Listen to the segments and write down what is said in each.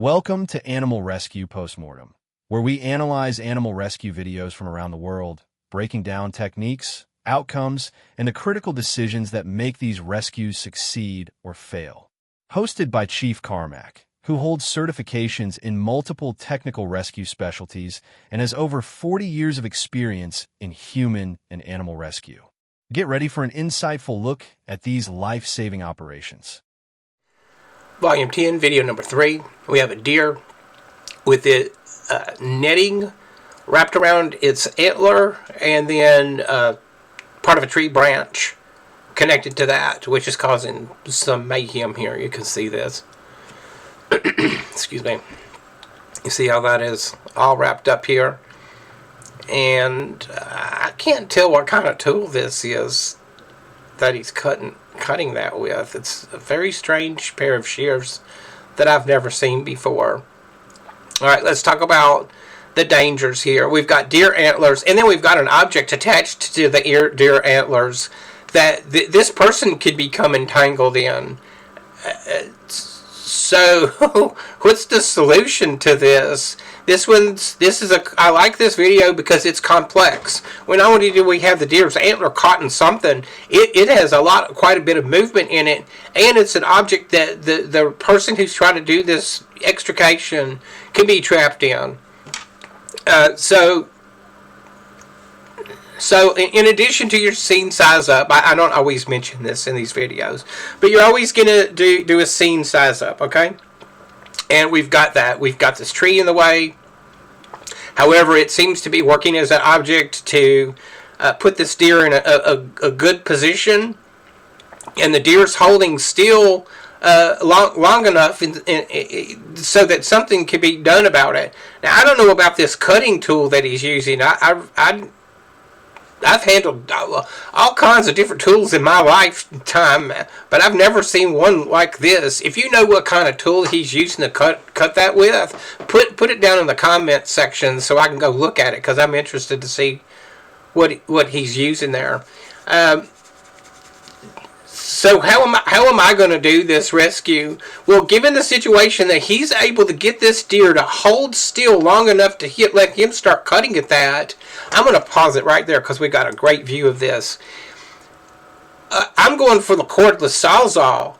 Welcome to Animal Rescue Postmortem, where we analyze animal rescue videos from around the world, breaking down techniques, outcomes, and the critical decisions that make these rescues succeed or fail. Hosted by Chief Carmack, who holds certifications in multiple technical rescue specialties and has over 40 years of experience in human and animal rescue. Get ready for an insightful look at these life-saving operations. Volume 10, video number 3. We have a deer with it netting wrapped around its antler and then part of a tree branch connected to that, which is causing some mayhem here. You can see this. Excuse me. You see how that is all wrapped up here? And I can't tell what kind of tool this is that he's cutting that with. It's a very strange pair of shears that I've never seen before. Alright, let's talk about the dangers here. We've got deer antlers, and then we've got an object attached to the deer antlers that this person could become entangled in. So, what's the solution to this? I like this video because it's complex. Not only do we have the deer's antler caught in something, it has quite a bit of movement in it, and it's an object that the person who's trying to do this extrication can be trapped in. So in addition to your scene size up, I don't always mention this in these videos, but you're always going to do a scene size up, okay? And we've got that. We've got this tree in the way. However, it seems to be working as an object to put this deer in a good position, and the deer's holding still long enough so that something can be done about it. Now, I don't know about this cutting tool that he's using. I've handled all kinds of different tools in my lifetime, but I've never seen one like this. If you know what kind of tool he's using to cut that with, put it down in the comment section so I can go look at it, because I'm interested to see what he's using there. So how am I going to do this rescue? Well, given the situation that he's able to get this deer to hold still long enough to let him start cutting at that, I'm going to pause it right there because we got a great view of this. I'm going for the cordless Sawzall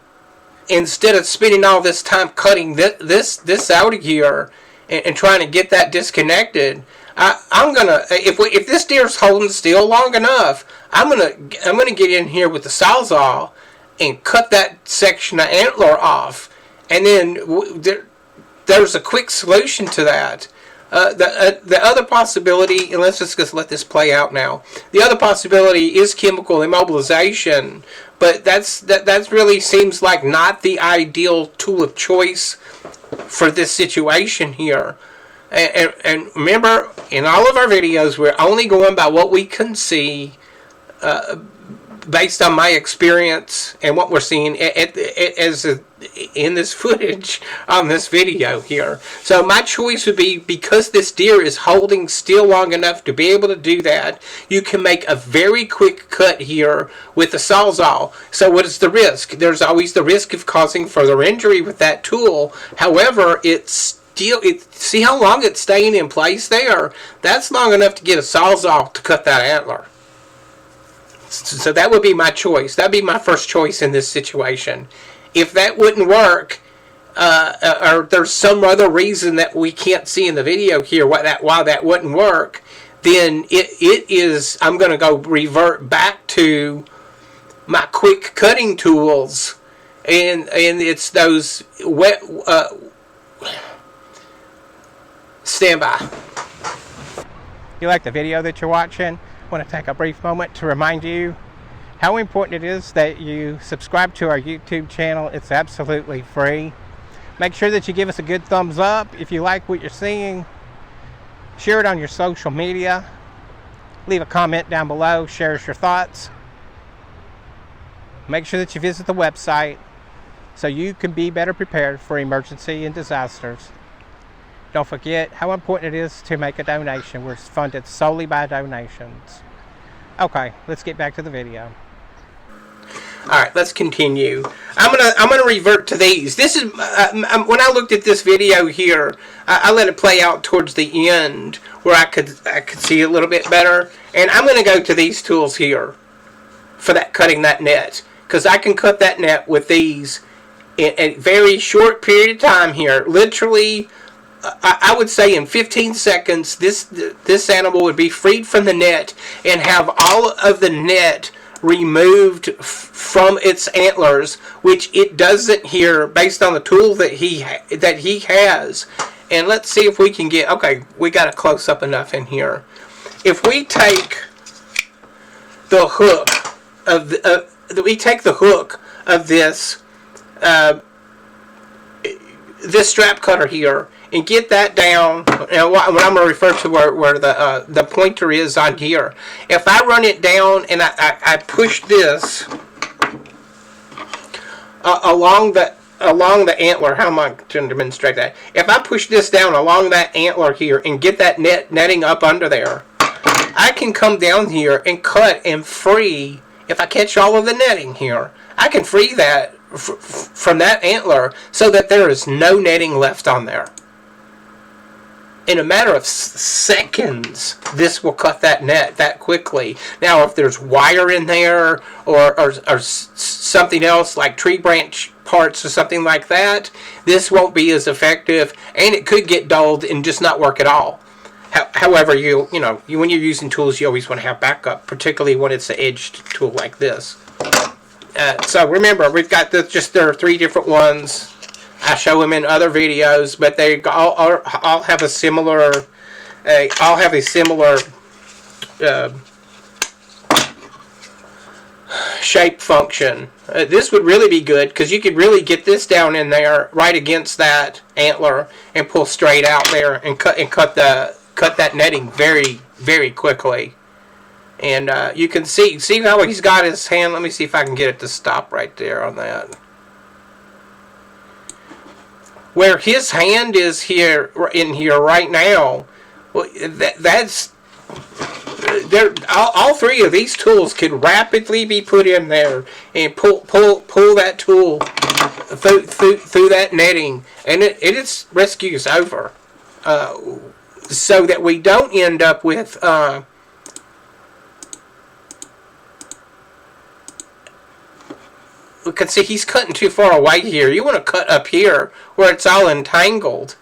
instead of spending all this time cutting this out of here and trying to get that disconnected. I'm gonna if this deer's holding still long enough, I'm gonna get in here with the Sawzall and cut that section of antler off, and then there's a quick solution to that. The other possibility, and let's just let this play out now. The other possibility is chemical immobilization, but that really seems like not the ideal tool of choice for this situation here. And remember, in all of our videos, we're only going by what we can see based on my experience and what we're seeing in this footage on this video here. So my choice would be, because this deer is holding still long enough to be able to do that, you can make a very quick cut here with the Sawzall. So what is the risk? There's always the risk of causing further injury with that tool. However, see how long it's staying in place there? That's long enough to get a Sawzall to cut that antler. So that would be my choice. That would be my first choice in this situation. If that wouldn't work, or there's some other reason that we can't see in the video here why that wouldn't work, then I'm going to go revert back to my quick cutting tools, and it's those wet. Stand by. You like the video that you're watching? I want to take a brief moment to remind you how important it is that you subscribe to our YouTube channel. It's absolutely free. Make sure that you give us a good thumbs up if you like what you're seeing. Share it on your social media. Leave a comment down below. Share us your thoughts. Make sure that you visit the website so you can be better prepared for emergency and disasters. Don't forget how important it is to make a donation. We're funded solely by donations. Okay, let's get back to the video. All right, let's continue. I'm gonna revert to these. This is when I looked at this video here. I let it play out towards the end where I could see a little bit better, and I'm gonna go to these tools here for that cutting that net, because I can cut that net with these in a very short period of time here. Literally, I would say in 15 seconds, this animal would be freed from the net and have all of the net removed from its antlers, which it doesn't here based on the tool that he has. And let's see if we can get, okay, we got it close up enough in here. If we take the hook of this this strap cutter here and get that down, and what I'm going to refer to where the pointer is on here. If I run it down and I push this along the antler, how am I going to demonstrate that? If I push this down along that antler here and get that netting up under there, I can come down here and cut and free. If I catch all of the netting here, I can free that from that antler so that there is no netting left on there. In a matter of seconds, this will cut that net that quickly. Now, if there's wire in there or something else like tree branch parts or something like that, this won't be as effective, and it could get dulled and just not work at all. However, when you're using tools, you always want to have backup, particularly when it's an edged tool like this. So remember, we've got there are 3 different ones. I show them in other videos, but they all have a similar shape function. This would really be good because you could really get this down in there right against that antler and pull straight out there and cut that netting very, very quickly. And you can see how he's got his hand. Let me see if I can get it to stop right there on that. Where his hand is here in here right now, well, that's there. All 3 of these tools could rapidly be put in there and pull that tool through that netting, and its rescue is over. So that we don't end up with we can see he's cutting too far away here. You want to cut up here where it's all entangled.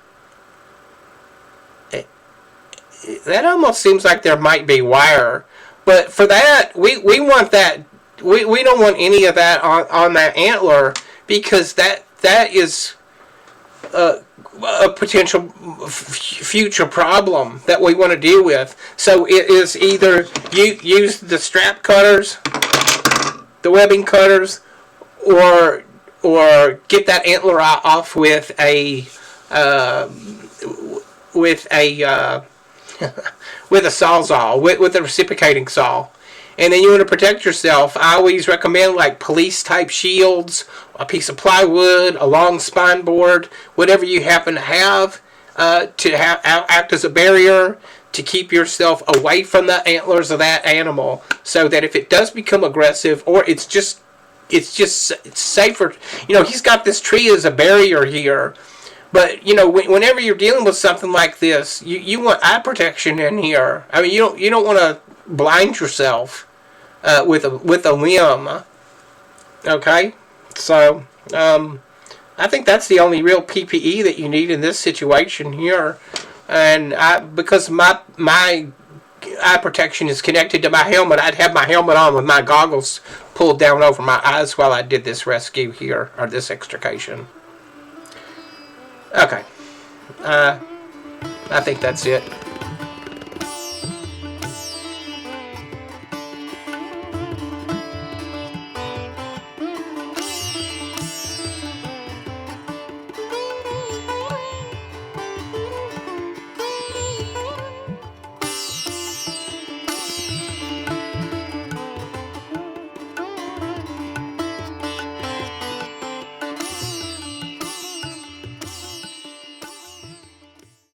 That almost seems like there might be wire, but for that we want that. We don't want any of that on that antler, because that is a potential future problem that we want to deal with. So it is either you use the strap cutters, the webbing cutters, or get that antler off with a with a sawzall, with a reciprocating saw. And then you want to protect yourself. I always recommend like police type shields, a piece of plywood, a long spine board, whatever you happen to have act as a barrier to keep yourself away from the antlers of that animal, so that if it does become aggressive, or it's safer. He's got this tree as a barrier here, but whenever you're dealing with something like this, you want eye protection in here. I mean, you don't want to blind yourself with a limb. Okay, so I think that's the only real PPE that you need in this situation here, and because my eye protection is connected to my helmet, I'd have my helmet on with my goggles pulled down over my eyes while I did this rescue here, or this extrication. Okay. I think that's it.